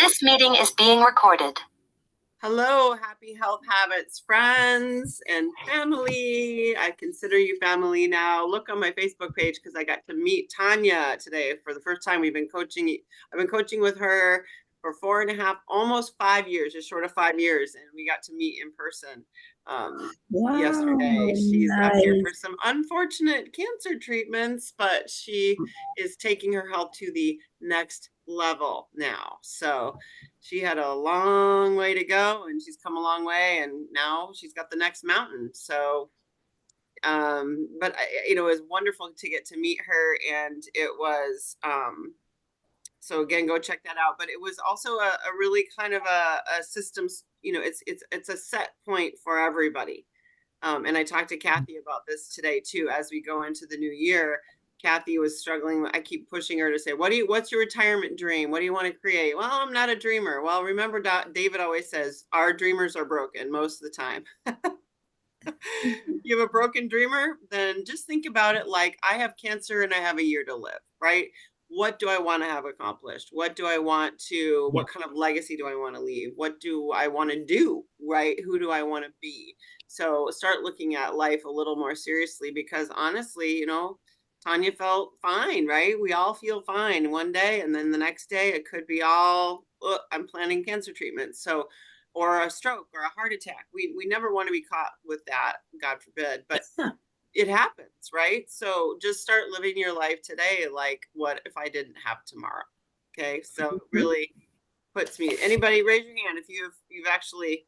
This meeting is being recorded. Hello, happy health habits friends and family. I consider you family now. Look on my Facebook page because I got to meet Tanya today for the first time. I've been coaching with her for 4.5, almost 5 years, just short of 5 years, and we got to meet in person yesterday. She's up here for some unfortunate cancer treatments, but she is taking her health to the next level now. So she had a long way to go and she's come a long way, and now she's got the next mountain. So but it was wonderful to get to meet her, and it was so again, go check that out. But it was also a really kind of a systems, it's a set point for everybody. And I talked to Kathy about this today too, as we go into the new year. Kathy was struggling. I keep pushing her to say, what's your retirement dream? What do you want to create? Well, I'm not a dreamer. Well, remember, David always says our dreamers are broken most of the time. You have a broken dreamer, then just think about it like I have cancer and I have a year to live, right? What do I want to have accomplished? What do I want to, what kind of legacy do I want to leave? What do I want to do, right? Who do I want to be? So start looking at life a little more seriously, because honestly, Tanya felt fine, right? We all feel fine one day, and then the next day it could be all, I'm planning cancer treatment. So, or a stroke or a heart attack. We never want to be caught with that, God forbid, but it happens, right? So just start living your life today like, what if I didn't have tomorrow? Okay, so it really puts me, anybody raise your hand if you've actually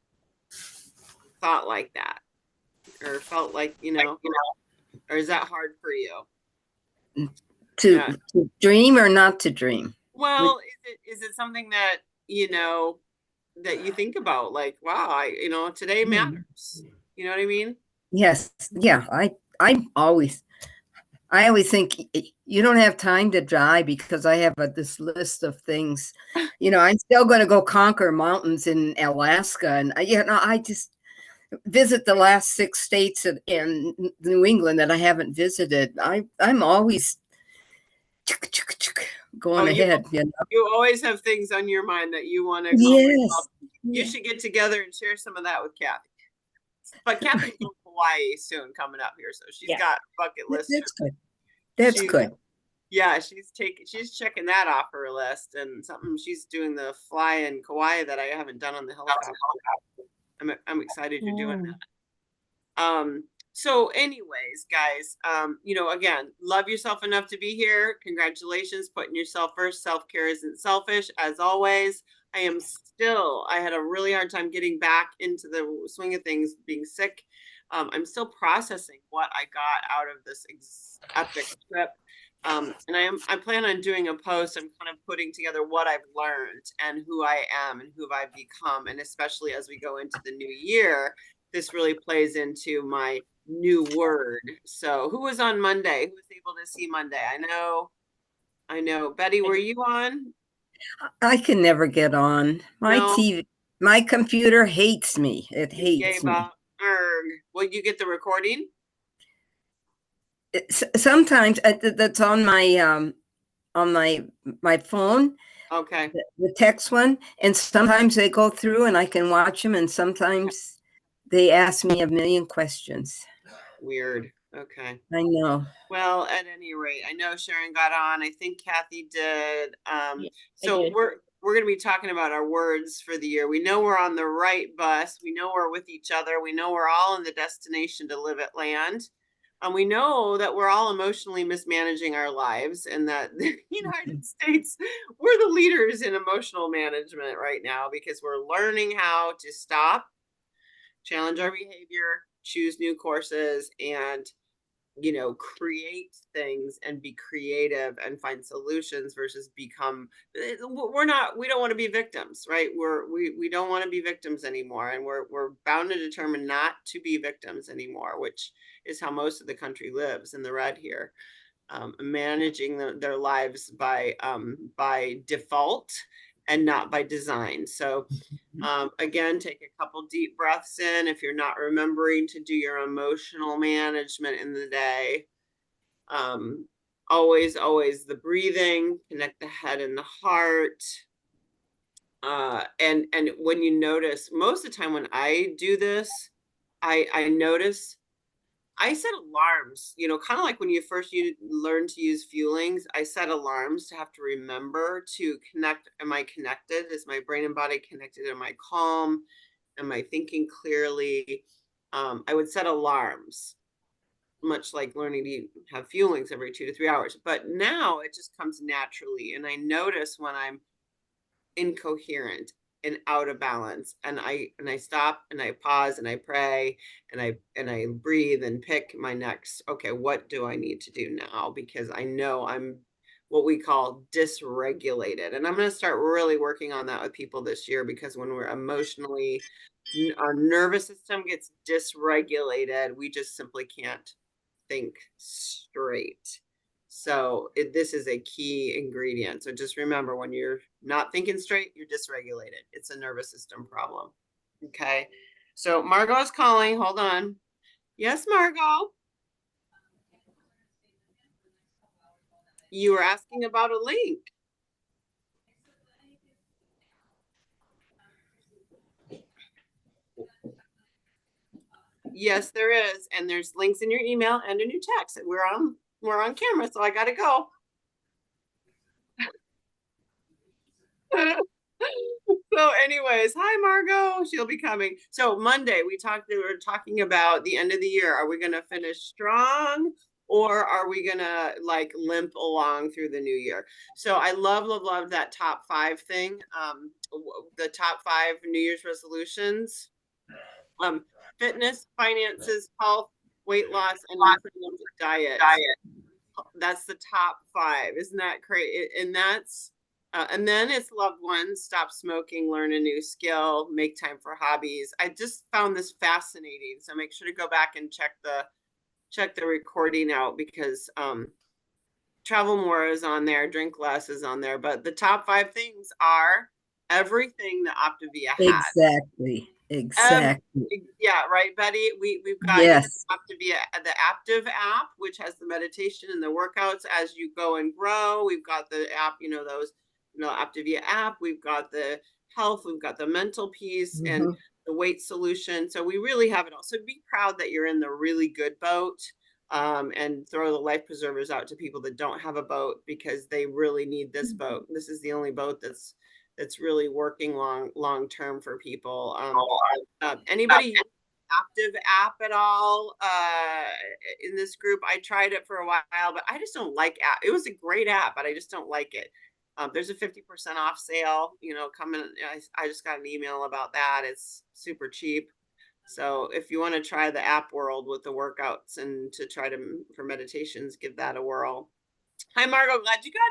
thought like that or felt like, or is that hard for you? To dream or not to dream? Well, is it something that, that you think about, like, wow, today matters. You know what I mean? Yes. Yeah. I always think you don't have time to die, because I have this list of things. I'm still going to go conquer mountains in Alaska, and I just visit the last 6 states in New England that I haven't visited. I'm always going ahead. You always have things on your mind that you want to accomplish. You should get together and share some of that with Kathy. But Kathy's in Hawaii soon coming up here, so she's got a bucket list. That's good. That's good. Yeah, she's checking that off her list, and something she's doing the fly in Kauai that I haven't done on the helicopter. I'm excited you're doing that. So anyways, guys, again, love yourself enough to be here. Congratulations, putting yourself first. Self-care isn't selfish, as always. I had a really hard time getting back into the swing of things, being sick. I'm still processing what I got out of this epic trip. And I plan on doing a post. I'm kind of putting together what I've learned and who I am and who I've become. And especially as we go into the new year, this really plays into my new word. So who was on Monday? Who was able to see Monday? I know. Betty, were you on? I can never get on. My computer hates me. It hates me. Will you get the recording? Sometimes that's on my phone. Okay. The text one, and sometimes they go through and I can watch them, and sometimes they ask me a million questions. Weird. Okay. I know. Well, at any rate, I know Sharon got on. I think Kathy did. So we're going to be talking about our words for the year. We know we're on the right bus. We know we're with each other. We know we're all in the destination to live at land. And we know that we're all emotionally mismanaging our lives, and that the United States, we're the leaders in emotional management right now, because we're learning how to stop, challenge our behavior, choose new courses, and create things and be creative and find solutions versus we don't want to be victims, right? We don't want to be victims anymore, and we're bound and determined not to be victims anymore, which is how most of the country lives in the red here, managing their lives by default and not by design. So again, take a couple deep breaths in if you're not remembering to do your emotional management in the day. Always the breathing, connect the head and the heart. And when you notice, most of the time when I do this, I notice I set alarms, kind of like when you first learn to use fuelings. I set alarms to have to remember to connect. Am I connected? Is my brain and body connected? Am I calm? Am I thinking clearly? I would set alarms, much like learning to have fuelings every 2 to 3 hours. But now it just comes naturally. And I notice when I'm incoherent and out of balance, and I stop and I pause and I pray and I breathe and pick my next, okay, what do I need to do now, because I know I'm what we call dysregulated. And I'm going to start really working on that with people this year, because when we're emotionally, our nervous system gets dysregulated, we just simply can't think straight. So this is a key ingredient. So just remember, when you're not thinking straight, you're dysregulated. It's a nervous system problem. Okay. So Margot is calling. Hold on. Yes, Margot. You were asking about a link. Yes, there is. And there's links in your email and in your text. We're on camera, so I gotta go. So anyways, hi Margot, she'll be coming. So Monday we were talking about the end of the year. Are we going to finish strong, or are we going to like limp along through the new year? So I love that top 5 thing. The top 5 New Year's resolutions. Fitness, finances, health, weight loss, and improvement diet. That's the top 5. Isn't that great? And then it's loved ones: stop smoking, learn a new skill, make time for hobbies. I just found this fascinating. So make sure to go back and check the recording out, because travel more is on there, drink less is on there. But the top 5 things are everything that Optavia has. Exactly. Yeah, right, Betty. We've got yes. Optavia, the Active app, which has the meditation and the workouts as you go and grow. We've got the app, Optavia app. We've got the health. We've got the mental piece and the weight solution. So we really have it all. So be proud that you're in the really good boat. And throw the life preservers out to people that don't have a boat, because they really need this boat. This is the only boat that's really working long term for people. Anybody use Active app at all in this group? I tried it for a while, but I just don't like app. It was a great app, but I just don't like it. There's a 50% off sale, coming. I just got an email about that. It's super cheap. So if you want to try the app world with the workouts and to try for meditations, give that a whirl. Hi, Margot. Glad you got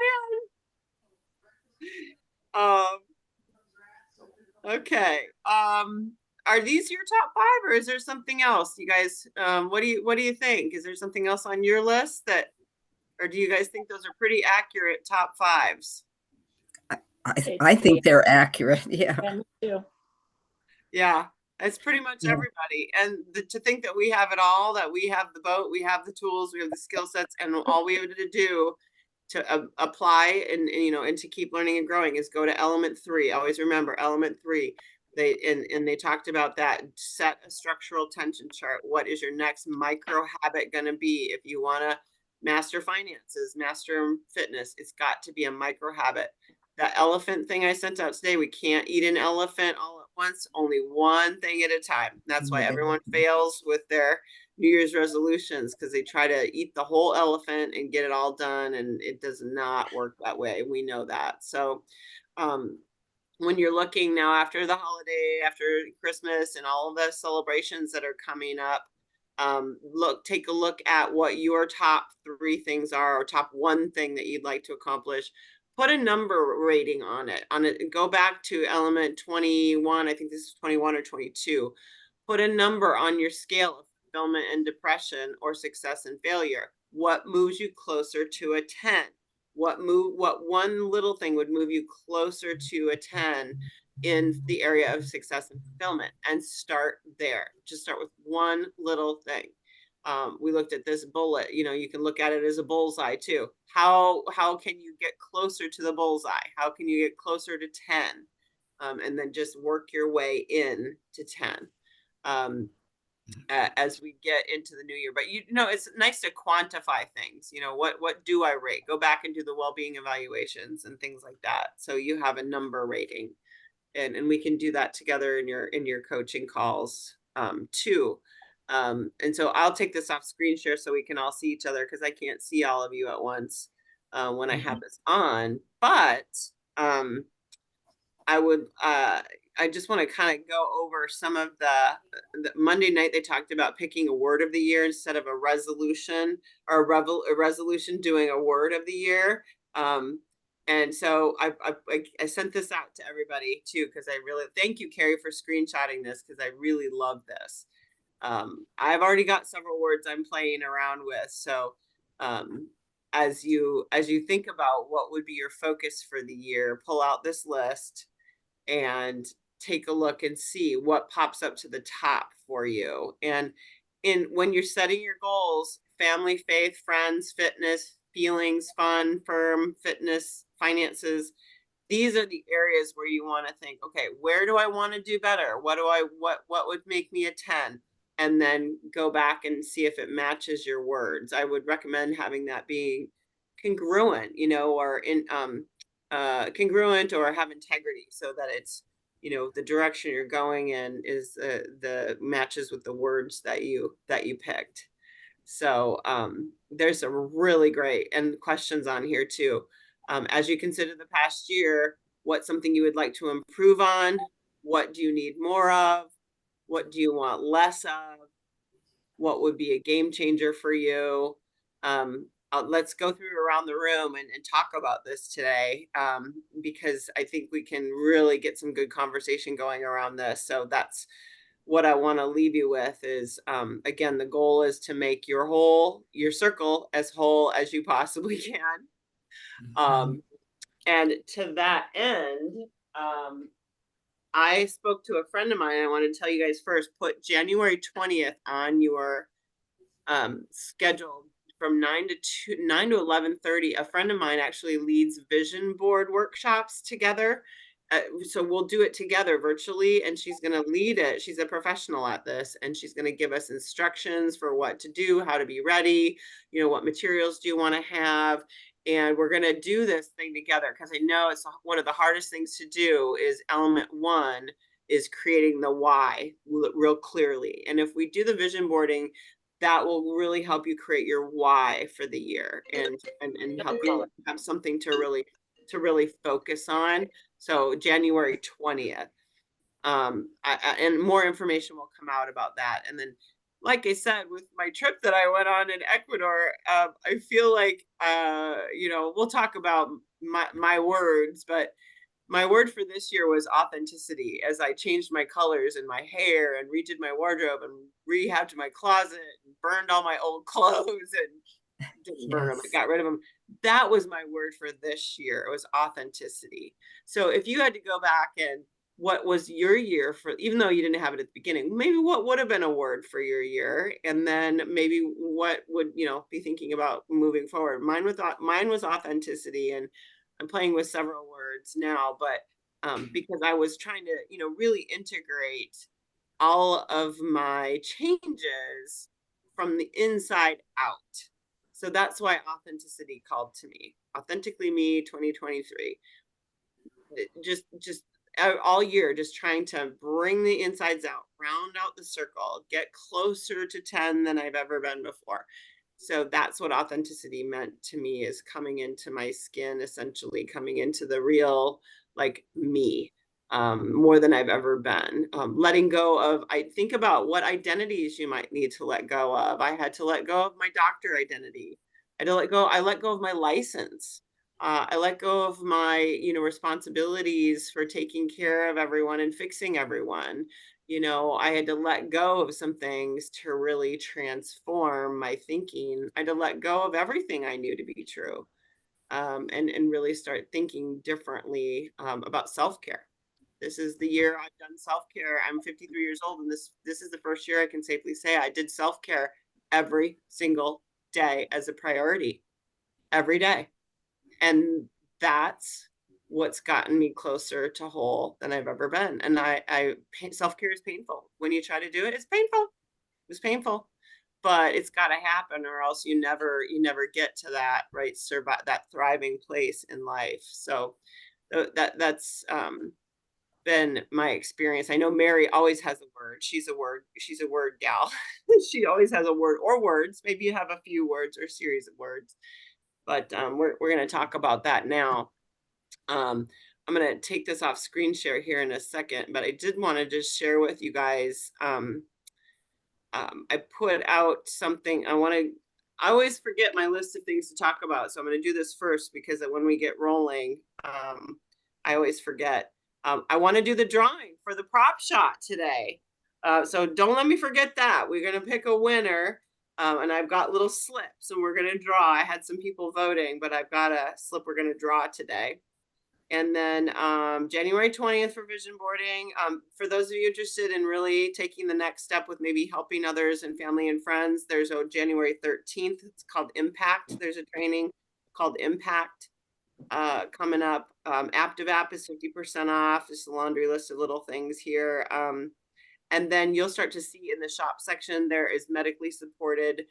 in. Okay. Are these your top 5, or is there something else? You guys, what do you think? Is there something else on your list or do you guys think those are pretty accurate top 5s? I think they're accurate. Yeah. Yeah. It's pretty much everybody. And to think that we have it all, that we have the boat, we have the tools, we have the skill sets, and all we have to do to apply and to keep learning and growing is go to element 3. Always remember element 3. They talked about that. Set a structural tension chart. What is your next micro habit going to be? If you want to master finances, master fitness, it's got to be a micro habit. That elephant thing I sent out today, we can't eat an elephant all at once, only one thing at a time. That's why everyone fails with their New Year's resolutions, because they try to eat the whole elephant and get it all done, and it does not work that way. We know that. So when you're looking now after the holiday, after Christmas and all of the celebrations that are coming up, take a look at what your top 3 things are, or top 1 thing that you'd like to accomplish. Put a number rating on it. Go back to element 21. I think this is 21 or 22. Put a number on your scale of fulfillment and depression, or success and failure. What moves you closer to a 10? What one little thing would move you closer to a 10 in the area of success and fulfillment? And start there. Just start with one little thing. We looked at this bullet. You can look at it as a bullseye too. How can you get closer to the bullseye? How can you get closer to 10? and then just work your way in to 10. Um, as we get into the new year. But it's nice to quantify things. What do I rate? Go back and do the well-being evaluations and things like that. So you have a number rating, and we can do that together in your coaching calls too. And so I'll take this off screen share so we can all see each other, because I can't see all of you at once when I have this on. But I just want to kind of go over some of the Monday night. They talked about picking a word of the year instead of a resolution, or a resolution doing a word of the year. And so I sent this out to everybody too, because I really thank you, Carrie, for screenshotting this, because I really love this. I've already got several words I'm playing around with. So as you think about what would be your focus for the year, pull out this list and take a look and see what pops up to the top for you. And when you're setting your goals, family, faith, friends, fitness, feelings, fun, firm, fitness, finances, these are the areas where you want to think, okay, where do I want to do better? What would make me a 10? And then go back and see if it matches your words. I would recommend having that being congruent, or congruent, or have integrity, so that it's, the direction you're going in is the matches with the words that you picked. So there's some really great and questions on here too. As you consider the past year, what's something you would like to improve on? What do you need more of? What do you want less of? What would be a game changer for you? Let's go through around the room and talk about this today, because I think we can really get some good conversation going around this. So that's what I want to leave you with is, again, the goal is to make your circle as whole as you possibly can. And to that end, I spoke to a friend of mine. I want to tell you guys first, put January 20th on your schedule from 9 to 11:30. A friend of mine actually leads vision board workshops together. So we'll do it together virtually, and she's going to lead it. She's a professional at this, and she's going to give us instructions for what to do, how to be ready, what materials do you want to have. And we're going to do this thing together, because I know it's one of the hardest things to do is element one is creating the why real clearly. And if we do the vision boarding, that will really help you create your why for the year, and help you have something to really focus on. So January 20th. And more information will come out about that. And then, like I said, with my trip that I went on in Ecuador, I feel like, we'll talk about my words, but my word for this year was authenticity, as I changed my colors in my hair and redid my wardrobe and rehabbed my closet and burned all my old clothes and didn't burn them, I got rid of them. That was my word for this year. It was authenticity. So if you had to go back and what was your year for, even though you didn't have it at the beginning, maybe what would have been a word for your year, and then maybe what would be thinking about moving forward. Mine was authenticity, and I'm playing with several words now, but because I was trying to really integrate all of my changes from the inside out. So that's why authenticity called to me. Authentically Me 2023. Just all year, just trying to bring the insides out, round out the circle, get closer to 10 than I've ever been before. So that's what authenticity meant to me, is coming into my skin, essentially coming into the real, like, me, more than I've ever been. Letting go of, I think about what identities you might need to let go of. I had to let go of my doctor identity. I let go of my license. I let go of my, responsibilities for taking care of everyone and fixing everyone. I had to let go of some things to really transform my thinking. I had to let go of everything I knew to be true, and really start thinking differently about self-care. This is the year I've done self-care. I'm 53 years old, and this is the first year I can safely say I did self-care every single day as a priority, every day. And that's what's gotten me closer to whole than I've ever been. And self-care is painful. When you try to do it, it's painful. It's painful, but it's got to happen, or else you never get to that, right, survive that thriving place in life. So that's been my experience. I know Mary always has a word. She's a word gal. She always has a word or words. Maybe you have a few words or series of words, but we're going to talk about that now. I'm going to take this off screen share here in a second, but I did want to just share with you guys. I put out something. I always forget my list of things to talk about. So I'm going to do this first because when we get rolling, I always forget. I want to do the drawing for the prop shot today. So don't let me forget that. We're going to pick a winner. And I've got little slips and we're going to draw. I had some people voting, but I've got a slip we're going to draw today. And then January 20th for vision boarding. For those of you interested in really taking the next step with maybe helping others and family and friends, there's a January 13th. It's called Impact. There's a training called Impact coming up. AptiveApp is 50% off. Just a laundry list of little things here. And then you'll start to see in the shop section, there is medically supported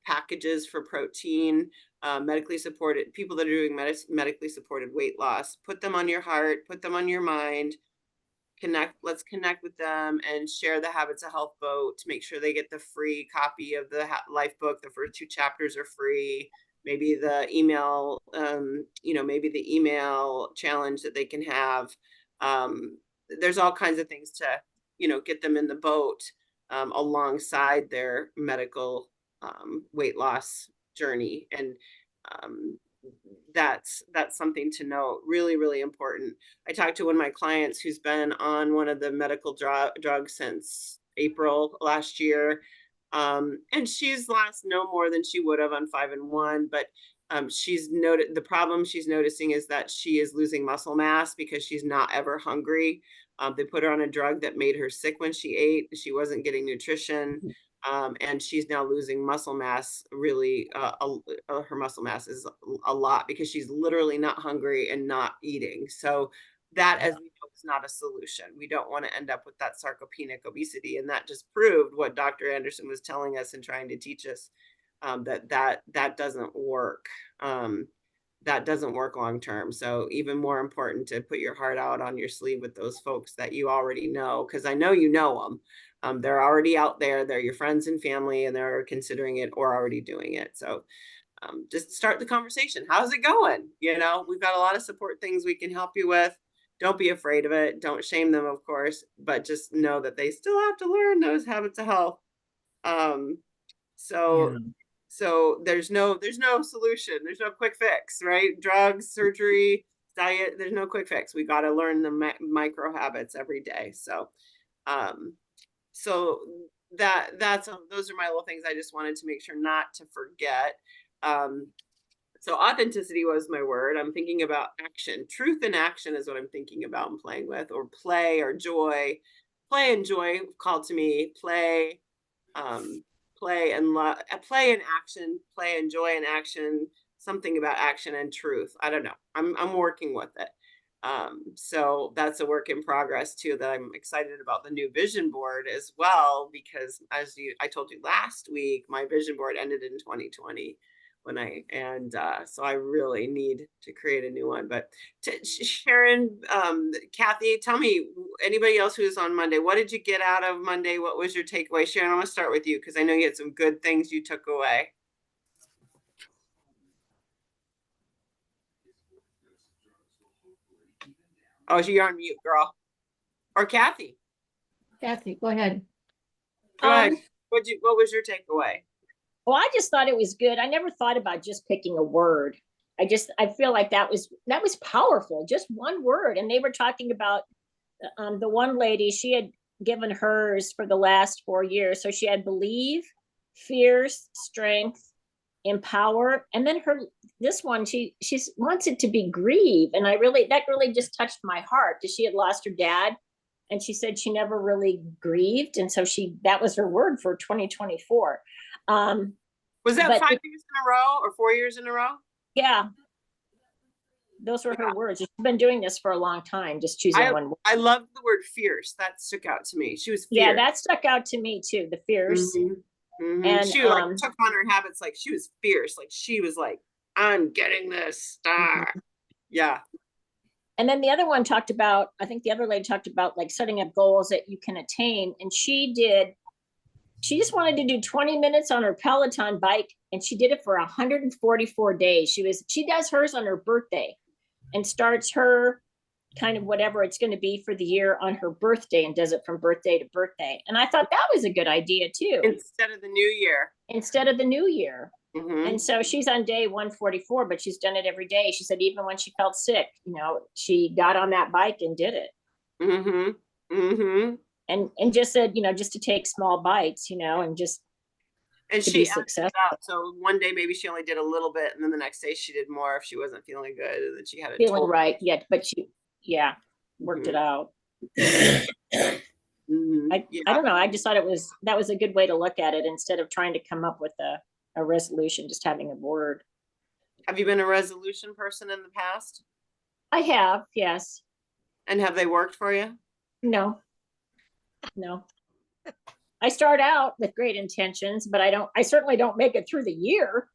packages for protein, medically supported people that are doing medically supported weight loss. Put them on your heart, put them on your mind, let's connect with them and share the Habits of Health vote to make sure they get the free copy of the life book. The first 2 chapters are free. Maybe the email, maybe the email challenge that they can have. There's all kinds of things to, get them in the boat alongside their medical weight loss journey. And that's something to note. Really, really important. I talked to one of my clients who's been on one of the medical drugs since April last year. And she's lost no more than she would have on 5 and 1, but she's noted the problem she's noticing is that she is losing muscle mass because she's not ever hungry. They put her on a drug that made her sick when she ate. She wasn't getting nutrition. And she's now losing muscle mass. Really, her muscle mass is a lot because she's literally not hungry and not eating. So that, as we know, is not a solution. We don't want to end up with that sarcopenic obesity. And that just proved what Dr. Anderson was telling us and trying to teach us, that doesn't work. That doesn't work long term. So even more important to put your heart out on your sleeve with those folks that you already know, because I know you know them. They're already out there. They're your friends and family, and they're considering it or already doing it. So just start the conversation. How's it going? We've got a lot of support things we can help you with. Don't be afraid of it. Don't shame them, of course, but just know that they still have to learn those habits of health. So there's no solution. There's no quick fix, right? Drugs, surgery, diet, there's no quick fix. We got to learn the micro habits every day. So those are my little things I just wanted to make sure not to forget. So authenticity was my word. I'm thinking about action. Truth and action is what I'm thinking about and playing with, or play or joy. Play and joy called to me. Play and action, play and joy and action, something about action and truth. I don't know. I'm working with it. So that's a work in progress too, that I'm excited about the new vision board as well, because I told you last week, my vision board ended in 2020 so I really need to create a new one. But Sharon, Kathy, tell me, anybody else who's on Monday, what did you get out of Monday? What was your takeaway? Sharon, I'm gonna start with you because I know you had some good things you took away. Oh, you're on mute, girl. Or Kathy. Kathy, go ahead. Go ahead. What was your takeaway? Well, I just thought it was good. I never thought about just picking a word. I feel like that was powerful. Just one word. And they were talking about the one lady, she had given hers for the last 4 years. So she had believe, fierce, strength, empower. And then this one, she wants it to be grieve. And that really just touched my heart, because she had lost her dad. And she said she never really grieved. And so that was her word for 2024. Was that 5 years in a row or 4 years in a row? Yeah. those were her words. She's been doing this for a long time, just choosing one word. I love the word fierce. That stuck out to me. She was fierce. Yeah, that stuck out to me too, the fierce. And she like took on her habits, like she was fierce. Like she was like, I'm getting this star. Yeah. And then the other one talked about, I think the other lady talked about like setting up goals that you can attain. And she just wanted to do 20 minutes on her Peloton bike, and she did it for 144 days. She does hers on her birthday and starts her kind of whatever it's going to be for the year on her birthday and does it from birthday to birthday. And I thought that was a good idea too. Instead of the new year. And so she's on day 144, but she's done it every day. She said even when she felt sick, she got on that bike and did it. And just said, just to take small bites, and just and she successful. So one day maybe she only did a little bit, and then the next day she did more if she wasn't feeling good, and then she had it feeling right. Yeah, but she worked it out. I don't know. I just thought that was a good way to look at it instead of trying to come up with a resolution, just having a word. Have you been a resolution person in the past? I have, yes. And have they worked for you? No. I start out with great intentions, but I certainly don't make it through the year.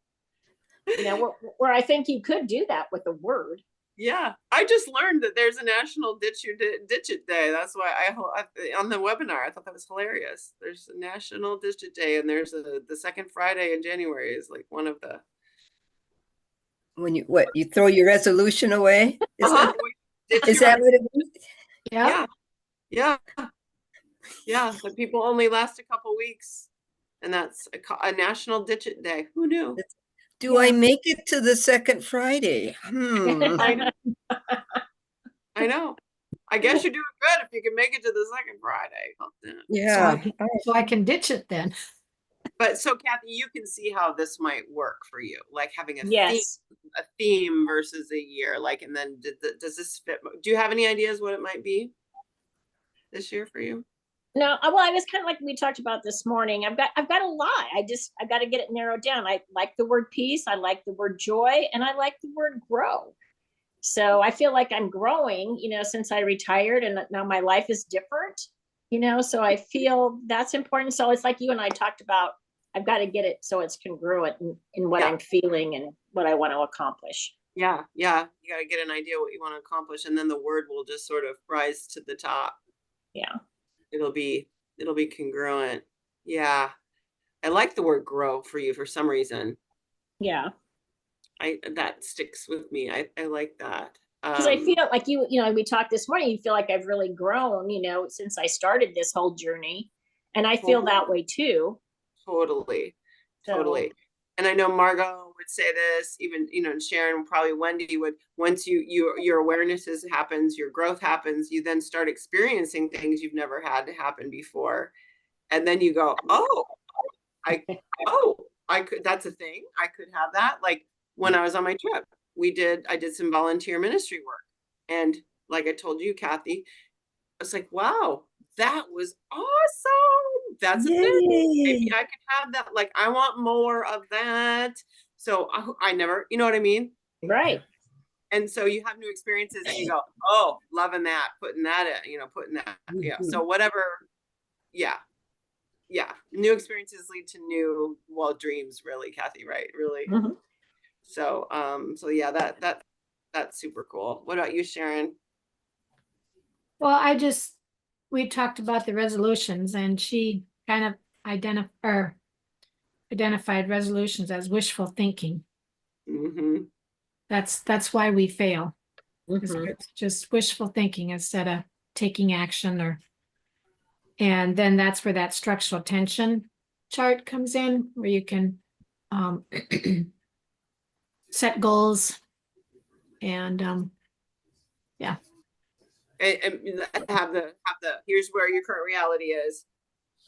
Where I think you could do that with a word. Yeah, I just learned that there's a National Ditch It Day. That's why I on the webinar, I thought that was hilarious. There's a National Ditch It Day, and there's the second Friday in January is like one of the. When you throw your resolution away? Is that what it is? Yeah. The people only last a couple weeks, and that's a National Ditch It Day. Who knew? Do I make it to the second Friday? I know. I guess you're doing good if you can make it to the second Friday. Yeah. So I can ditch it then. But so Kathy, you can see how this might work for you, like having a theme versus a year. Like, and then does this fit? Do you have any ideas what it might be this year for you? No, well, I was kind of like we talked about this morning. I've got a lot. I've got to get it narrowed down. I like the word peace. I like the word joy, and I like the word grow. So I feel like I'm growing, since I retired, and now my life is different, so I feel that's important. So it's like you and I talked about, I've got to get it so it's congruent in what I'm feeling and what I want to accomplish. Yeah. You got to get an idea what you want to accomplish, and then the word will just sort of rise to the top. Yeah. It'll be congruent. Yeah. I like the word grow for you for some reason. Yeah. That sticks with me. I like that. Because I feel like we talked this morning, you feel like I've really grown, since I started this whole journey. And I feel that way too. Totally. And I know Margot would say this, even, and Sharon, probably Wendy would, once your awareness happens, your growth happens, you then start experiencing things you've never had to happen before. And then you go, I could, that's a thing. I could have that. Like when I was on my trip, I did some volunteer ministry work. And like I told you, Kathy, I was like, wow, that was awesome. That's a thing. Maybe I could have that. Like, I want more of that. So I never, you know what I mean? Right. And so you have new experiences and you go, oh, loving that, putting that in, putting that. Yeah. So whatever. Yeah. New experiences lead to new, dreams, really, Kathy, right? Really. Mm-hmm. So yeah, that's super cool. What about you, Sharon? Well, we talked about the resolutions, and she kind of identified resolutions as wishful thinking. Mm-hmm. That's why we fail. Mm-hmm. It's just wishful thinking instead of taking action, and then that's where that structural tension chart comes in, where you can set goals and and have the here's where your current reality is,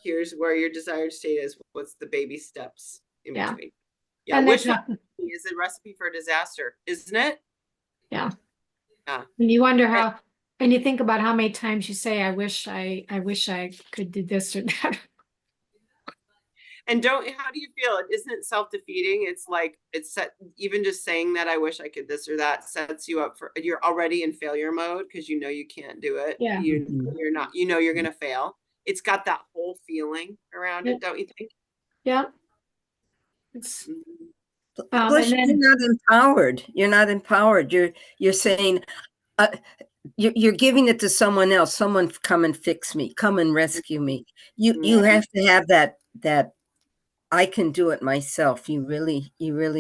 here's where your desired state is, what's the baby steps in between. And wishful thinking is a recipe for disaster, isn't it? Yeah. And you wonder and you think about how many times you say, I wish I could do this or that. And how do you feel? Isn't it self-defeating? It's like, even just saying that I wish I could this or that sets you up for, you're already in failure mode because you know you can't do it. Yeah. You're not, you know you're gonna fail. It's got that whole feeling around it, don't you think? Yeah. It's Plus, and then, you're not empowered. You're not empowered. You're saying, you're giving it to someone else. Someone come and fix me. Come and rescue me. You have to have that I can do it myself. You really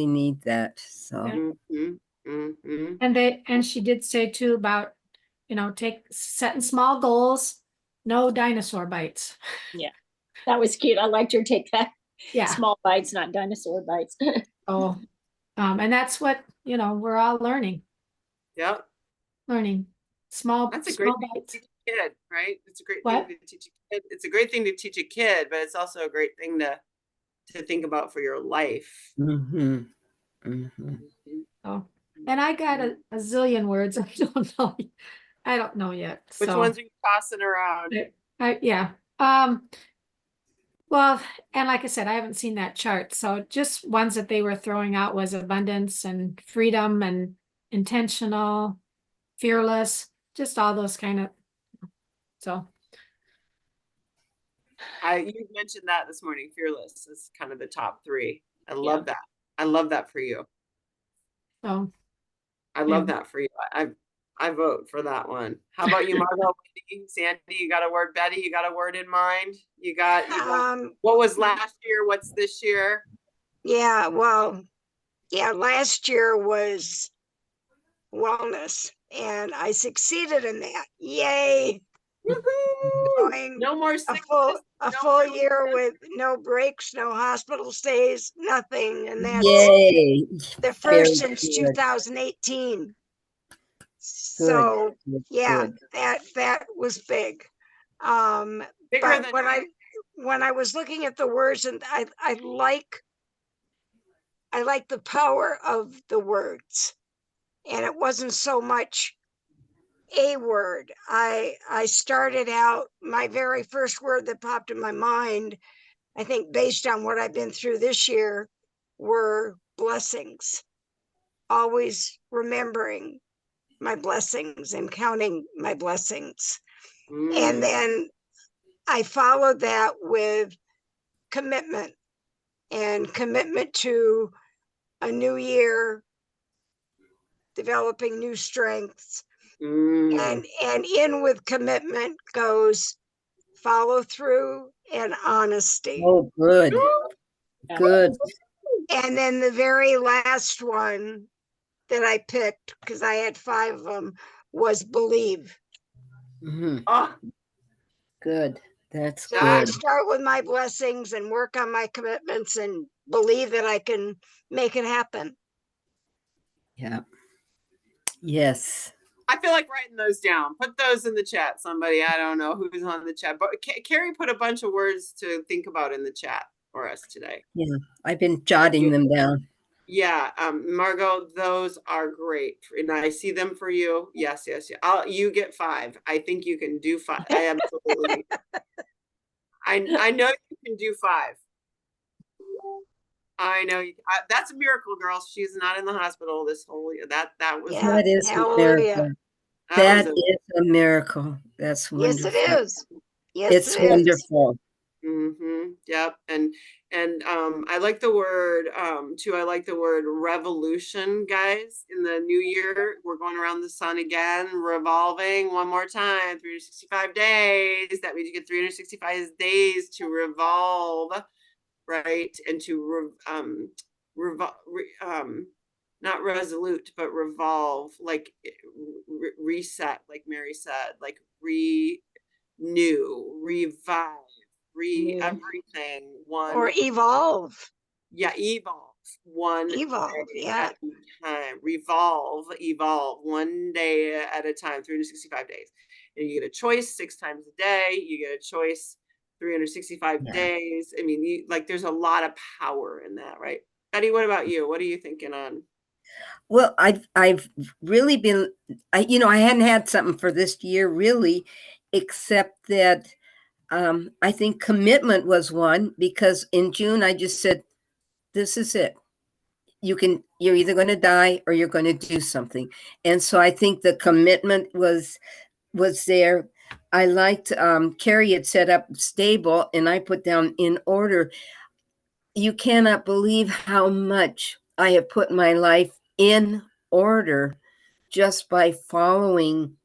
need that. So and she did say too about, setting small goals, no dinosaur bites. Yeah, that was cute. I liked your take that. Yeah. Small bites, not dinosaur bites. Oh, and that's what, we're all learning. Yep. Learning That's a small great bites. thing to teach a kid, right? It's a great What? thing to teach a kid. It's a great thing to teach a kid, but it's also a great thing to think about for your life. Oh, and I got a zillion words. I don't know yet. Which So ones are you tossing around? yeah. Well, and like I said, I haven't seen that chart. So just ones that they were throwing out was abundance and freedom and intentional, fearless, just all those kind of, so. You mentioned that this morning. Fearless is kind of the top 3. I love that. I love that for you. So I love that for you. I vote for that one. How about you, Margot? Sandy, you got a word? Betty, you got a word in mind? You got what was last year? What's this year? Yeah, well, last year was wellness, and I succeeded in that. Yay! No more sickness, a full year with no breaks, no hospital stays, nothing, and that's yay! The first since 2018. So that was big. Bigger but than when I was looking at the words, and I like the power of the words, and it wasn't so much a word. I started out, my very first word that popped in my mind, I think based on what I've been through this year, were blessings. Always remembering my blessings and counting my blessings. And then I followed that with commitment, and commitment to a new year, developing new strengths. And in with commitment goes follow through and honesty. Oh, good. Good. And then the very last one that I picked, because I had 5 of them, was believe. Good. That's so good. I start with my blessings and work on my commitments and believe that I can make it happen. Yeah. Yes. I feel like writing those down. Put those in the chat. Somebody, I don't know who's on the chat, but Carrie put a bunch of words to think about in the chat for us today. Yeah, I've been jotting them down. Yeah, Margot, those are great, and I see them for you. Yes. You get 5. I think you can do 5. I absolutely. I know you can do 5. I know that's a miracle, girl. She's not in the hospital this whole year. That was that is a miracle. That is a miracle. That's wonderful. Yes, it is. Yes, it's wonderful. Yep. And I like the word too. I like the word revolution, guys. In the new year, we're going around the sun again, revolving one more time, 365 days. That means you get 365 days to revolve, right? And to not resolute, but revolve, like reset, like Mary said, like renew, revive, everything. One or evolve. Yeah, evolve. Evolve, yeah. At a time. Evolve one day at a time, 365 days. And you get a choice 6 times a day. You get a choice 365 days. I mean, there's a lot of power in that, right? Betty, what about you? What are you thinking on? Well, I've really been, I hadn't had something for this year really, except that I think commitment was one, because in June I just said, this is it. You're either going to die or you're going to do something. And so I think the commitment was there. I liked, Carrie had set up stable, and I put down in order. You cannot believe how much I have put my life in order just by following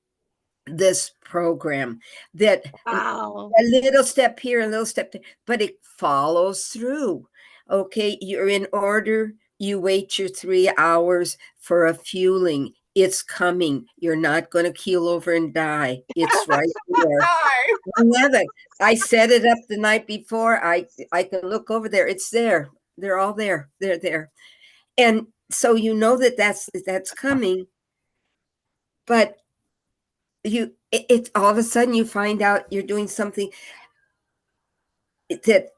this program, that Wow. a little step here, a little step there, but it follows through. Okay, you're in order. You wait your 3 hours for a fueling. It's coming. You're not going to keel over and die. It's right there. Hi. I have it. I set it up the night before. I can look over there. It's there. They're all there. They're there. And so you know that that's coming, but it's all of a sudden you find out you're doing something that,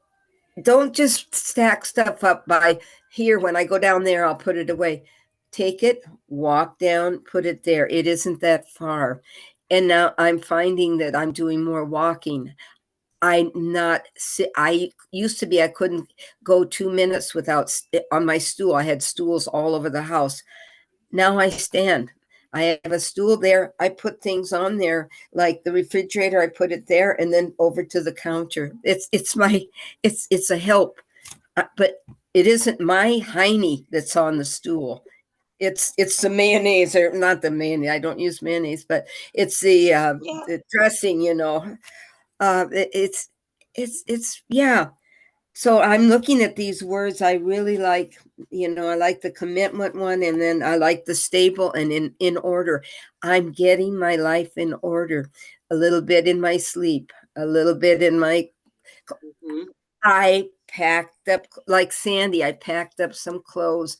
don't just stack stuff up by here. When I go down there, I'll put it away. Take it, walk down, put it there. It isn't that far. And now I'm finding that I'm doing more walking. I used to be, I couldn't go 2 minutes without on my stool. I had stools all over the house. Now I stand. I have a stool there. I put things on there, like the refrigerator. I put it there, and then over to the counter. It's a help, but it isn't my hiney that's on the stool. It's the mayonnaise, or not the mayonnaise. I don't use mayonnaise, but it's the dressing. It's yeah. So I'm looking at these words. I really like, I like the commitment one, and then I like the stable and in order. I'm getting my life in order, a little bit in my sleep, a little bit in my, I packed up, like Sandy, I packed up some clothes,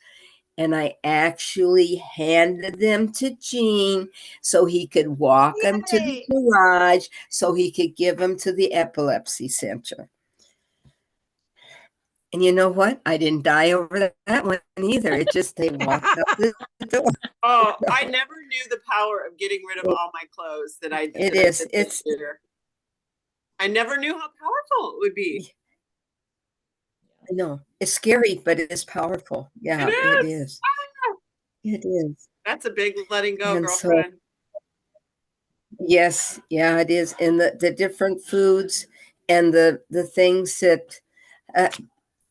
and I actually handed them to Gene so he could walk them to the garage, so he could give them to the epilepsy center. And you know what? I didn't die over that one either. It just, they walked up the door. Oh, I never knew the power of getting rid of all my clothes that I did. It's I never knew how powerful it would be. I know. It's scary, but it is powerful. Yeah, it is. It is. That's a big letting go, girlfriend. Yes, yeah, it is. And the different foods and the things that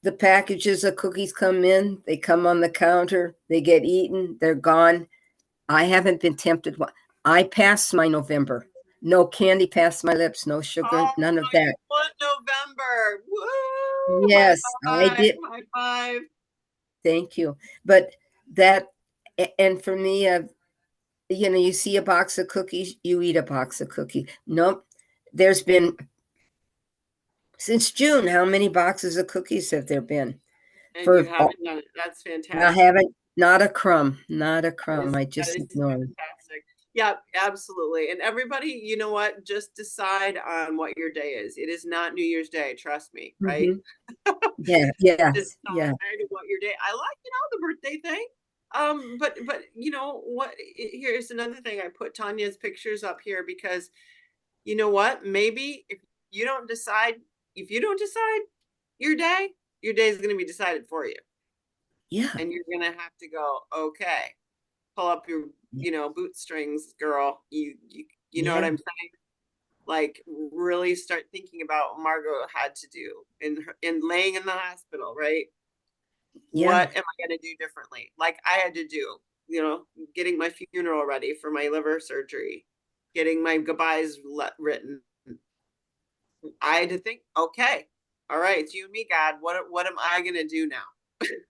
the packages of cookies come in, they come on the counter, they get eaten, they're gone. I haven't been tempted. I passed my November. No candy past my lips, no sugar, none of that. November. Woo! Yes, I did. High five. Thank you. But that, and for me, you see a box of cookies, you eat a box of cookies. Nope. There's been, since June, how many boxes of cookies have there been? And you haven't done it. That's fantastic. I haven't, not a crumb, not a crumb. I just ignore it. Yeah, absolutely. And everybody, you know what? Just decide on what your day is. It is not New Year's Day. Trust me, right? Yeah. Decide what your day. I like, the birthday thing. But you know what? Here's another thing. I put Tanya's pictures up here because, you know what? Maybe if you don't decide your day is going to be decided for you. Yeah. And you're going to have to go, okay, pull up your, boot strings, girl. You know what I'm saying? Like, really start thinking about what Margot had to do in laying in the hospital, right? Yeah. What am I going to do differently? Like I had to do, getting my funeral ready for my liver surgery, getting my goodbyes written. I had to think, okay, all right, it's you and me, God. What am I going to do now?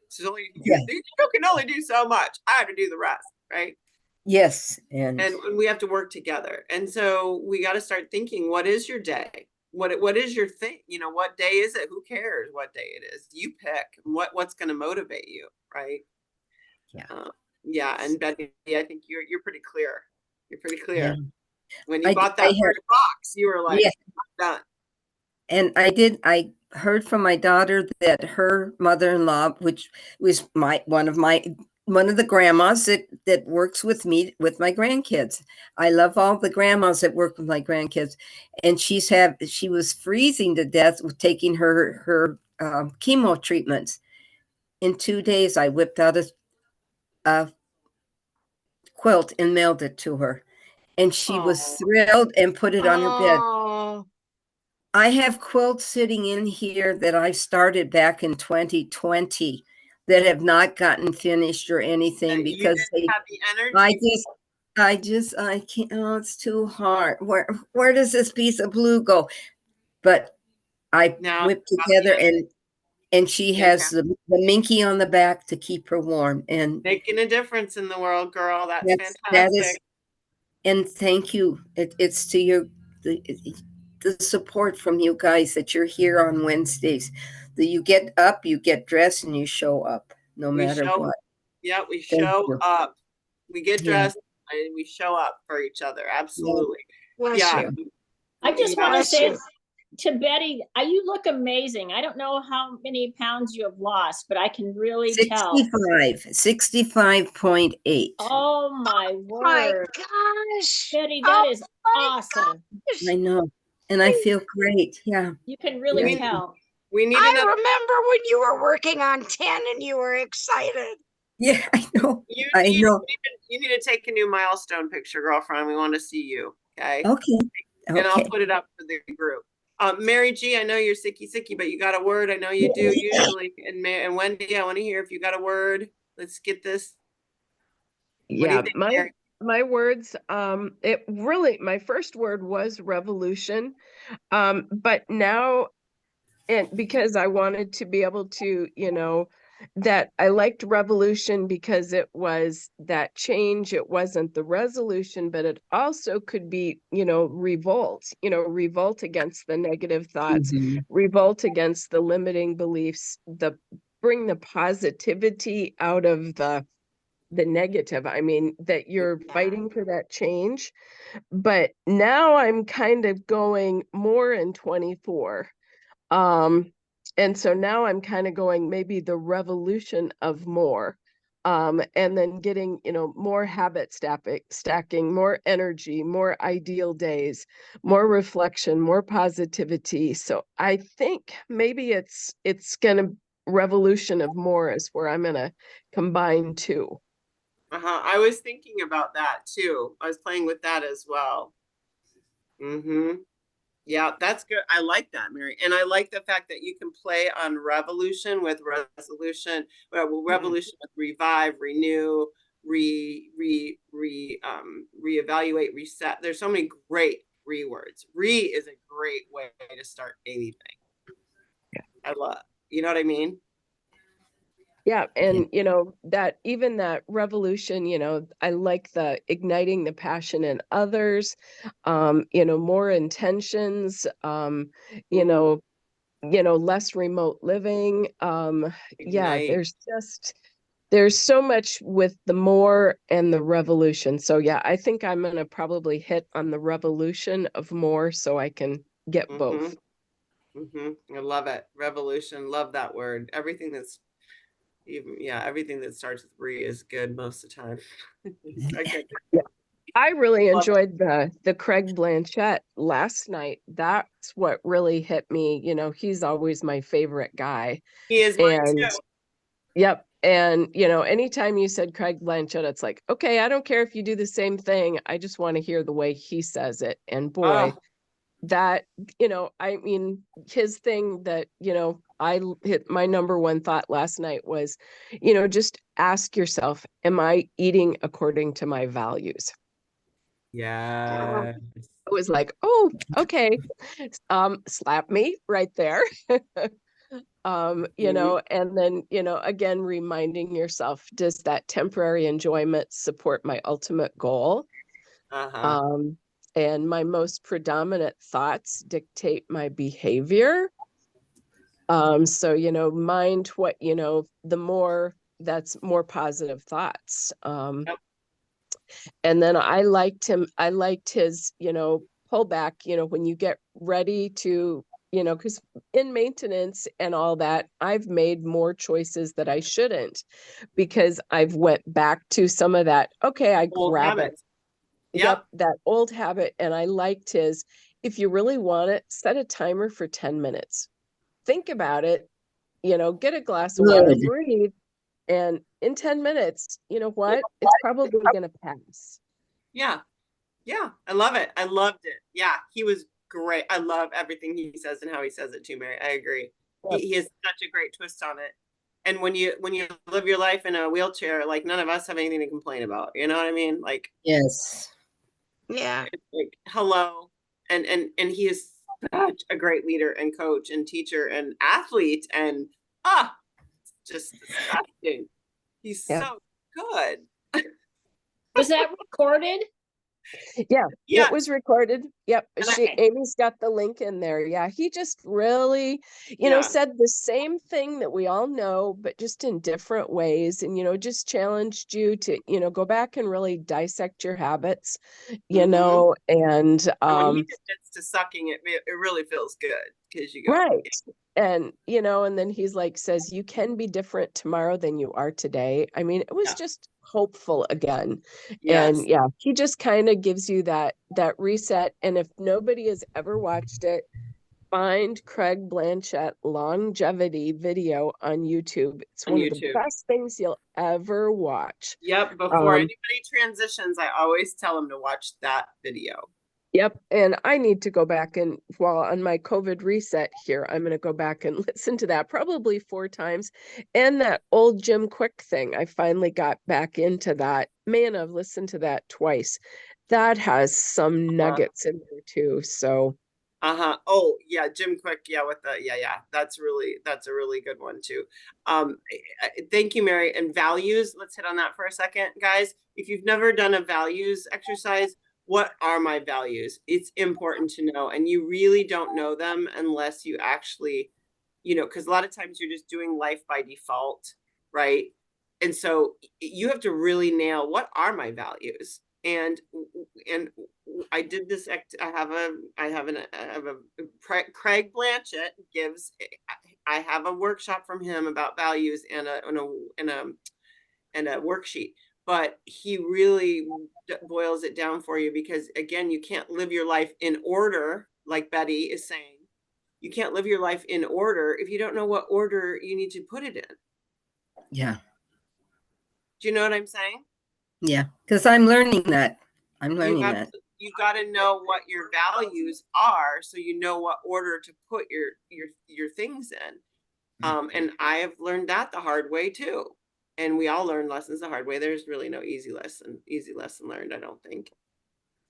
So you can only do so much. I have to do the rest, right? Yes. And we have to work together. And so we got to start thinking, what is your day? What is your thing? What day is it? Who cares what day it is? You pick what's going to motivate you, right? Yeah. And Betty, I think you're pretty clear. You're pretty clear. Yeah. When you I bought that box, you were like, I'm done. And I heard from my daughter that her mother-in-law, which was one of my one of the grandmas that works with me with my grandkids. I love all the grandmas that work with my grandkids, and she was freezing to death with taking her chemo treatments. In 2 days, I whipped out a quilt and mailed it to her, and she was thrilled and put it on her bed. Oh, I have quilts sitting in here that I started back in 2020 that have not gotten finished or anything You because didn't have the I energy. I can't. Oh, it's too hard. Where does this piece of blue go? But I No, whipped got the together, energy. and she has the minky on the back to keep her warm, and Making a difference in the world, girl. That's that is. fantastic. And thank you. It's to the support from you guys that you're here on Wednesdays. That you get up, you get dressed, and you show up no We matter show, what. yeah, we Thank show you. up. We get Yeah. dressed and we show up for each other. Absolutely. bless Yeah. you. I just want to Bless say you. to Betty, you look amazing. I don't know how many pounds you have lost, but I can really tell. 65.8. Oh my My word. gosh. Betty, Oh that is my awesome. gosh. I know. And I feel great. Yeah. You can really Yeah. tell. We need I another. remember when you were working on 10 and you were excited. Yeah, I know. You I need, know. you need to take a new milestone picture, girlfriend. We want to see you. Okay. Okay. And I'll Okay. put it up for the group. Mary G, I know you're sicky, but you got a word. I know you do usually. And Wendy, I want to hear if you got a word. Let's get this. What do you Yeah, think, my Mary? my words, it really, my first word was revolution. But now, and because I wanted to be able to, that I liked revolution because it was that change. It wasn't the resolution, but it also could be, revolt against the negative thoughts, Mhm. revolt against the limiting beliefs, bring the positivity out of the negative. I mean, that you're fighting for that change. But now I'm kind of going more in 24. Um, and so now I'm kind of going maybe the revolution of more. And then getting, more habit stacking, more energy, more ideal days, more reflection, more positivity. So I think maybe it's gonna revolution of more is where I'm gonna combine two. I was thinking about that too. I was playing with that as well. Yeah, that's good. I like that, Mary. And I like the fact that you can play on revolution with resolution, revolution with revive, renew, reevaluate, reset. There's so many great words. Is a great way to start anything. Yeah. I love, you know what I mean? Yeah, and that even that revolution, I like the igniting the passion in others, more intentions, less remote living. Yeah, Ignite. there's so much with the more and the revolution. So yeah, I think I'm gonna probably hit on the revolution of more so I can get both. I love it. Revolution. Love that word. Everything that's everything that starts with re is good most of the time. Yeah. I really Love it. enjoyed the Craig Blanchett last night. That's what really hit me. He's always my favorite guy. He is mine And too. yep. And anytime you said Craig Blanchett, it's like, okay, I don't care if you do the same thing. I just want to hear the way he says it. And boy, Oh, that, I mean, his thing that, I hit my number one thought last night was, just ask yourself, am I eating according to my values? yeah. I was like, oh, okay. Slap me right there. And then, again, reminding yourself, does that temporary enjoyment support my ultimate goal? Uh-huh. And my most predominant thoughts dictate my behavior. So, mind what, the more that's more positive thoughts. Yep. And then I liked his, pullback, when you get ready to, you know, because in maintenance and all that, I've made more choices that I shouldn't because I've went back to some of that. Okay, I Old grab it. habits. Yep, that old habit. And I liked his, if you really want it, set a timer for 10 minutes. Think about it, you know, get a glass of water, Good. breathe. And in 10 minutes, you know what? It's probably going to pass. Yeah. Yeah. I love it. I loved it. Yeah. He was great. I love everything he says and how he says it too, Mary. I agree. Yep. He has such a great twist on it. And when you live your life in a wheelchair, like none of us have anything to complain about. You know what I mean? Like, Yes. Yeah. like hello. And he is such a great leader and coach and teacher and athlete and just disgusting. He's so good. Was that recorded? Yeah, Yeah. it was recorded. Yep. Okay. Amy's got the link in there. Yeah. He just really, you know, said the same thing that we all know, but just in different ways. And, you know, just challenged you to, you know, go back and really dissect your habits, you know, and when he gets to sucking it really feels good because you go right. And, you know, and then he's like, says, you can be different tomorrow than you are today. I mean, it was just hopeful again. Yes. And yeah, he just kind of gives you that reset. And if nobody has ever watched it, find Craig Blanchett longevity video on YouTube. It's one of the best things you'll ever watch. Yep. Before anybody transitions, I always tell them to watch that video. Yep. And I need to go back and while on my COVID reset here, I'm going to go back and listen to that probably 4 times. And that old Jim Quick thing, I finally got back into that. Man, I've listened to that twice. That has some nuggets in there too. So. Oh yeah, Jim Quick. Yeah, with the that's a really good one too. Thank you, Mary. And values. Let's hit on that for a second, guys. If you've never done a values exercise, what are my values? It's important to know, and you really don't know them unless you actually, you know, because a lot of times you're just doing life by default, right? And so you have to really nail what are my values. And I did this. I have a Craig Blanchett gives. I have a workshop from him about values and a worksheet. But he really boils it down for you because again, you can't live your life in order, like Betty is saying. You can't live your life in order if you don't know what order you need to put it in. Yeah. Do you know what I'm saying? Yeah, because I'm learning that. That. You got to know what your values are so you know what order to put your things in. And I have learned that the hard way too. And we all learn lessons the hard way. There's really no easy lesson learned, I don't think.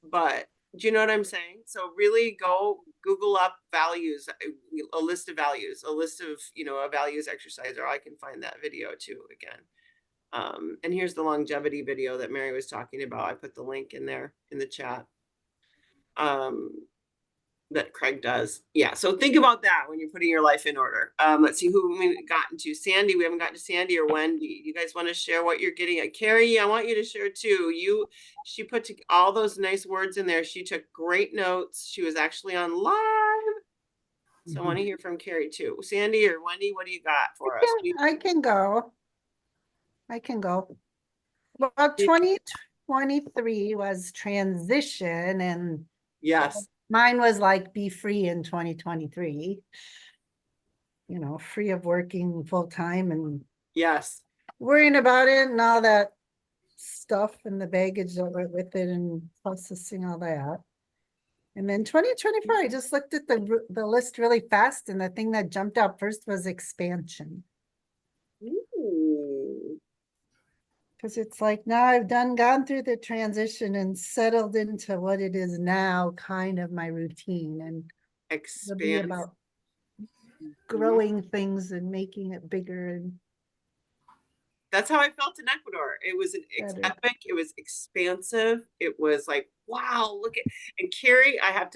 But do you know what I'm saying? So really go Google up values, a list of values, a list of, you know, a values exercise, or I can find that video too again. And here's the longevity video that Mary was talking about. I put the link in there in the chat. That Craig does. Yeah. So think about that when you're putting your life in order. Let's see who we've gotten to. Sandy, we haven't gotten to Sandy or Wendy. You guys want to share what you're getting at? Carrie, I want you to share too. She put all those nice words in there. She took great notes. She was actually on live. So I want to hear from Carrie too. Sandy or Wendy, what do you got for us? I can go. Well, 2023 was transition and yes. Mine was like be free in 2023, you know, free of working full time and yes, worrying about it and all that stuff and the baggage that went with it and processing all that. And then 2024, I just looked at the list really fast, and the thing that jumped out first was expansion. Because it's like now I've gone through the transition and settled into what it is now, kind of my routine, and it'll be about growing things and making it bigger. And that's how I felt in Ecuador. It was epic. It was expansive. It was like, wow, look at, and Carrie, I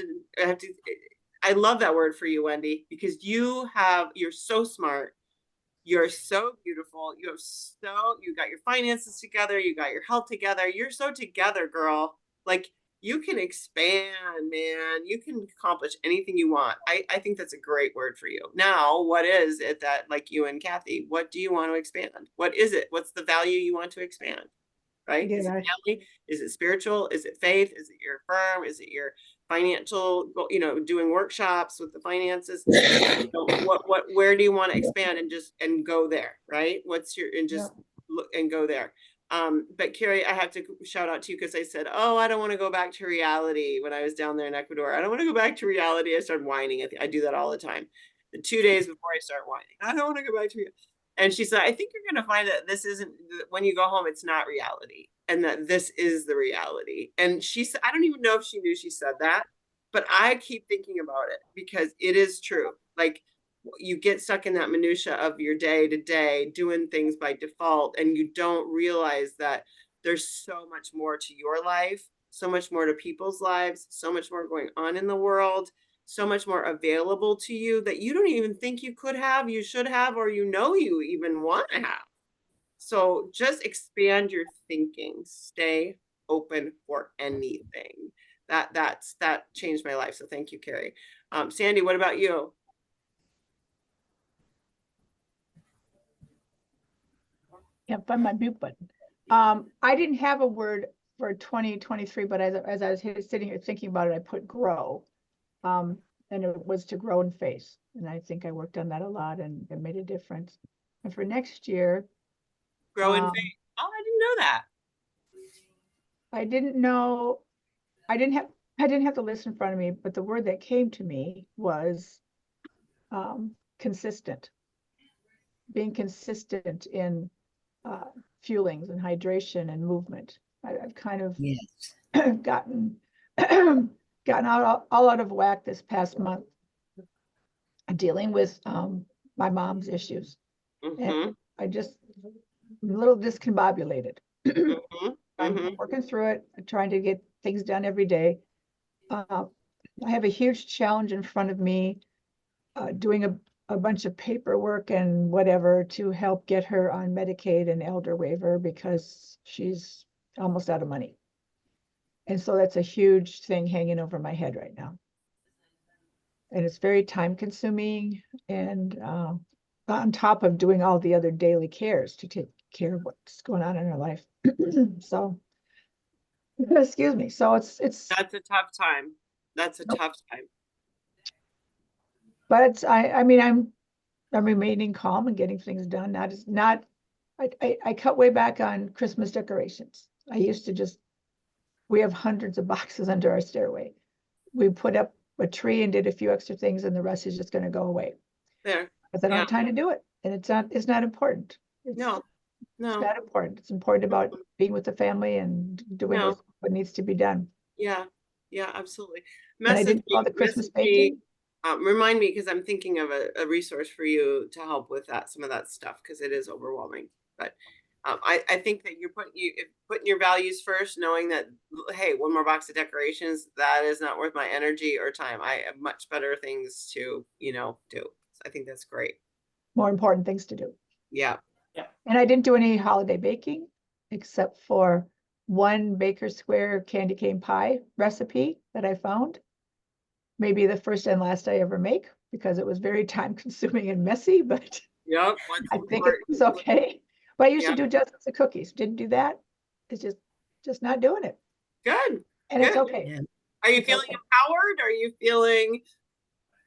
love that word for you, Wendy, because you're so smart. You're so beautiful. You got your finances together. You got your health together. You're so together, girl. Like you can expand, man. You can accomplish anything you want. I think that's a great word for you. Now, what is it that, like you and Kathy, what do you want to expand? What is it? What's the value you want to expand? Right? Is it family? Is it spiritual? Is it faith? Is it your firm? Is it your financial, doing workshops with the finances? Where do you want to expand and go there? Right? Look and go there. But Carrie, I have to shout out to you because I said, oh, I don't want to go back to reality when I was down there in Ecuador. I don't want to go back to reality. I started whining. I do that all the time. The 2 days before I start whining, I don't want to go back to reality. And she said, I think you're going to find that this isn't, when you go home, it's not reality, and that this is the reality. And she said, I don't even know if she knew she said that, but I keep thinking about it because it is true. Like, you get stuck in that minutia of your day to day doing things by default, and you don't realize that there's so much more to your life, so much more to people's lives, so much more going on in the world, so much more available to you that you don't even think you could have, you should have, or you even want to have. So just expand your thinking, stay open for anything. That changed my life. So thank you, Carrie. Sandy, what about you? Can't find my mute button. I didn't have a word for 2023, but as I was sitting here thinking about it, I put grow. And it was to grow in faith. And I think I worked on that a lot, and it made a difference. And for next year, grow in faith. Oh, I didn't know that. I didn't know, I didn't have the list in front of me, but the word that came to me was consistent. Being consistent in fuelings and hydration and movement. I've kind of gotten all out of whack this past month, dealing with my mom's issues. And I just I'm a little discombobulated. I'm working through it, trying to get things done every day. I have a huge challenge in front of me, doing a bunch of paperwork and whatever to help get her on Medicaid and elder waiver because she's almost out of money. And so that's a huge thing hanging over my head right now. And it's very time consuming, and on top of doing all the other daily cares to take care of what's going on in her life. So, excuse me. So it's that's a tough time. That's a tough time. But I mean, I'm remaining calm and getting things done. I cut way back on Christmas decorations. I used to we have hundreds of boxes under our stairway. We put up a tree and did a few extra things, and the rest is just going to go away. There. Because I don't have time to do it. And it's not important. No. It's not important. It's important about being with the family and doing what needs to be done. Yeah, absolutely. I didn't call the Christmas baking. Remind me, because I'm thinking of a resource for you to help with some of that stuff, because it is overwhelming. But I think that you're putting your values first, knowing that, hey, one more box of decorations, that is not worth my energy or time. I have much better things to, do. So I think that's great. More important things to do. Yeah. And I didn't do any holiday baking except for one Baker Square candy cane pie recipe that I found. Maybe the first and last I ever make, because it was very time consuming and messy, but I think it was okay. But I used to do dozens of cookies. Didn't do that. It's just not doing it. Good. And it's okay. Yeah. Are you feeling empowered? Are you feeling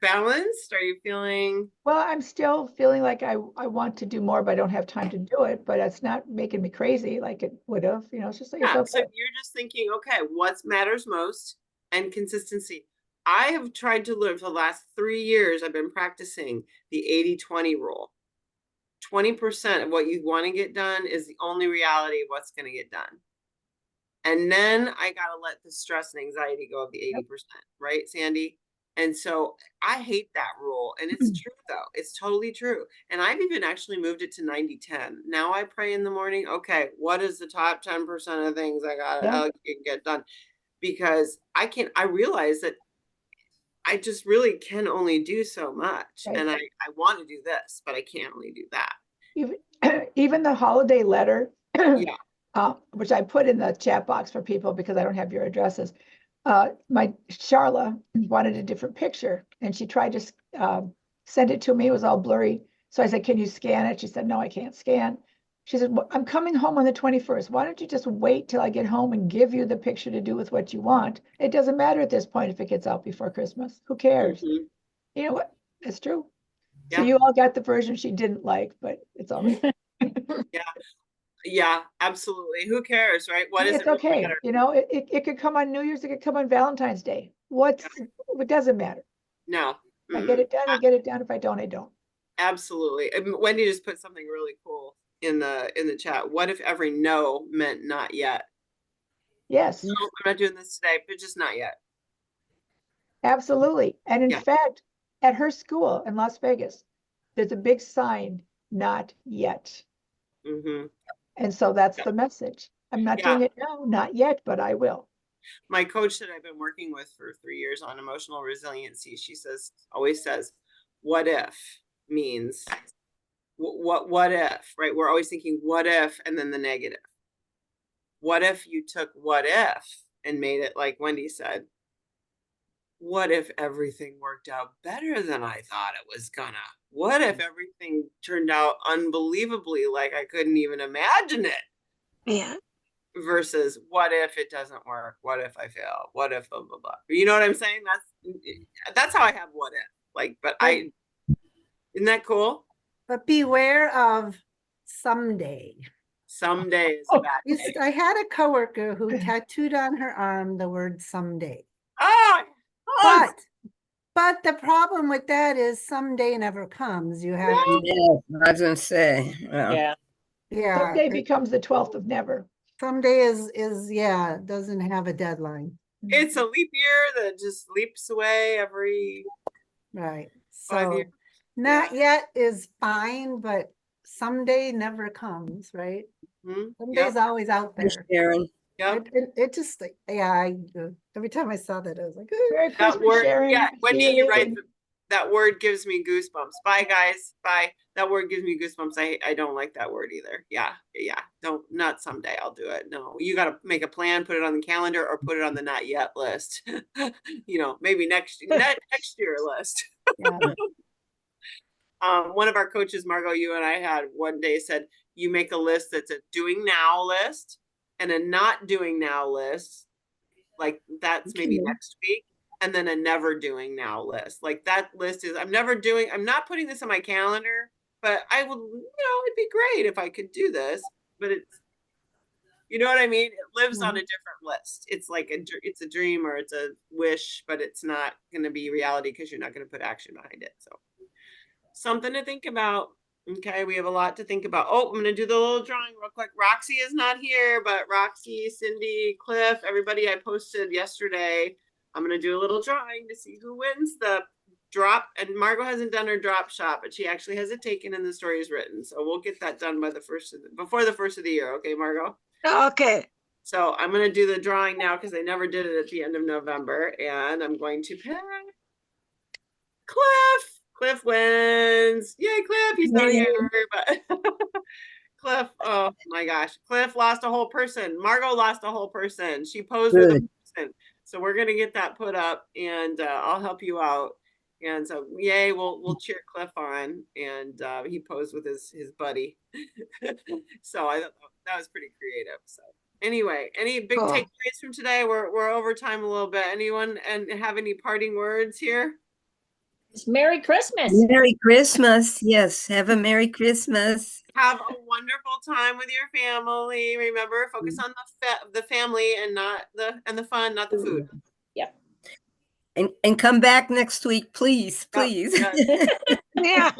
balanced? Are you feeling? Well, I'm still feeling like I want to do more, but I don't have time to do it. But it's not making me crazy like it would have. It's just like, it's okay. So you're just thinking, okay, what matters most, and consistency. I have tried to live for the last 3 years. I've been practicing the 80-20 rule. 20% of what you want to get done is the only reality of what's going to get done. And then I got to let the stress and anxiety go of the 80%, right, Sandy? And so I hate that rule. And it's true, though. It's totally true. And I've even actually moved it to 90-10. Now I pray in the morning. Okay, what is the top 10% of things I got to get done? Because I realize that I just really can only do so much. Right. And I want to do this, but I can't only do that. Even the holiday letter, which I put in the chat box for people because I don't have your addresses. my Charla wanted a different picture, and she tried to send it to me. It was all blurry. So I said, can you scan it? She said, no, I can't scan. She said, well, I'm coming home on the 21st. Why don't you just wait till I get home and give you the picture to do with what you want? It doesn't matter at this point if it gets out before Christmas. Who cares? Mhm. You know what? It's true. Yeah. So you all got the version she didn't like, but it's all right. Yeah, absolutely. Who cares, right? What is It's it really okay. matter? You know, it could come on New Year's, it could come on Valentine's Day. It doesn't matter. No. If I get it done, I get it done. If I don't, I don't. Absolutely. Wendy just put something really cool in the chat. What if every no meant not yet? Yes. No, I'm not doing this today, but just not yet. Absolutely. And in Yeah. fact, at her school in Las Vegas, there's a big sign, not yet. Mm-hmm. And so that's the message. I'm not doing it now, not yet, but I will. My coach that I've been working with for 3 years on emotional resiliency, she always says, what if means what if, right? We're always thinking what if, and then the negative. What if you took what if and made it like Wendy said, what if everything worked out better than I thought it was gonna? What if everything turned out unbelievably like I couldn't even imagine it? Yeah. Versus what if it doesn't work? What if I fail? What if blah blah blah? You know what I'm saying? That's how I have what if. Like, but isn't that cool? But beware of someday. Someday is a bad day. I had a coworker who tattooed on her arm the word someday. But the problem with that is someday never comes. You have to. Yeah, I was gonna say. Yeah. Someday becomes the 12th of never. Someday is doesn't have a deadline. It's a leap year that just leaps away every right. 5 So years. Not yet is fine, but someday never comes, right? Mm-hmm. Someday's always out there. Sharon. Yep. It just every time I saw that, I was like, Merry Christmas, Sharon. Yeah, Wendy, you're right. That word gives me goosebumps. Bye, guys. Bye. That word gives me goosebumps. I don't like that word either. Yeah. Not someday. I'll do it. No, you got to make a plan, put it on the calendar, or put it on the not yet list. Maybe next year list. Yeah. One of our coaches, Margot, you and I had one day said, you make a list that's a doing now list and a not doing now list. Like that's maybe next week. And then a never doing now list. Like that list is, I'm not putting this on my calendar, but I would, it'd be great if I could do this, but it's, you know what I mean? It lives on a different list. It's like it's a dream or it's a wish, but it's not going to be reality because you're not going to put action behind it. So something to think about. Okay, we have a lot to think about. Oh, I'm going to do the little drawing real quick. Roxy is not here, but Roxy, Cindy, Cliff, everybody I posted yesterday. I'm going to do a little drawing to see who wins the drop. And Margot hasn't done her drop shot, but she actually has it taken and the story is written. So we'll get that done by before the first of the year. Okay, Margot? Okay. So I'm going to do the drawing now because I never did it at the end of November. And I'm going to pick Cliff. Cliff wins. Yay, Cliff. He's not here, but Cliff, oh my gosh. Cliff lost a whole person. Margot lost a whole person. She posed with a person. So we're going to get that put up and I'll help you out. And so, yay, we'll cheer Cliff on. And he posed with his buddy. So I thought that was pretty creative. So anyway, any big takeaways from today? We're over time a little bit. Anyone and have any parting words here? Merry Christmas. Merry Christmas. Yes. Have a Merry Christmas. Have a wonderful time with your family. Remember, focus on the family and not the fun, not the food. Yep. And come back next week, please. Yeah.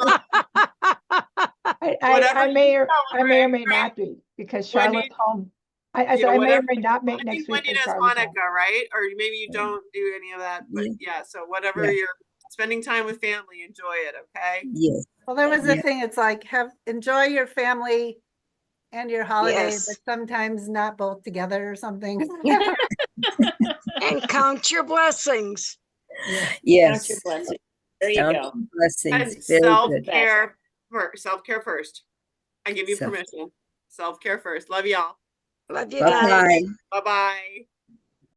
I may or may not be because Charlotte's home. I said I may or may not make next week. Wendy does Hanukkah, right? Or maybe you don't do any of that. But so whatever you're spending time with family, enjoy it, okay? Yes. Well, there was a thing, it's like enjoy your family and your holidays, but sometimes not both together or something. And count your blessings. Yes. Count your blessings. There you go. Blessings. And self-care first. I give you permission. Self-care first. Love y'all. Love you guys. Bye-bye.